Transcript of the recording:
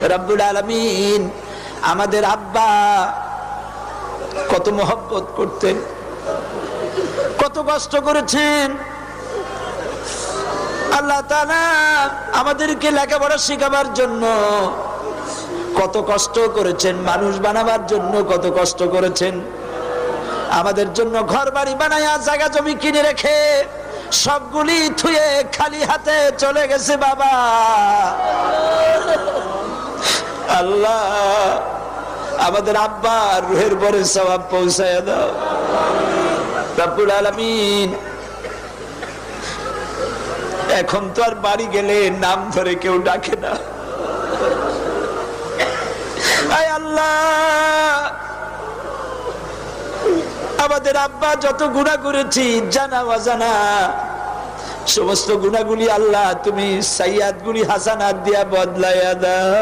রব্বুল আলামিন আমাদের আব্বা কত মহব্বত করতেন, কত কষ্ট করেছেন। আল্লাহ তাআলা আমাদেরকে লেখাপড়া শেখাবার জন্য কত কষ্ট করেছেন, মানুষ বানাবার জন্য কত কষ্ট করেছেন। আমাদের জন্য ঘর বাড়ি বানায়া জায়গা জমি কিনে রেখে সবগুলি থুয়ে খালি হাতে চলে গেছে বাবা। আল্লাহ আমাদের আব্বার রুহের পরে সওয়াব পৌঁছায় দাও রব্বুল আলামিন। এখন তো আর বাড়ি গেলে নাম ধরে কেউ ডাকে না। আয় আল্লাহ, আমাদের আব্বা যত গুনাহ করেছি জানা অজানা সমস্ত গুনাহগুলি আল্লাহ তুমি সাইয়্যাতগুলি হাসানাত দিয়া বদলাইয়া দাও।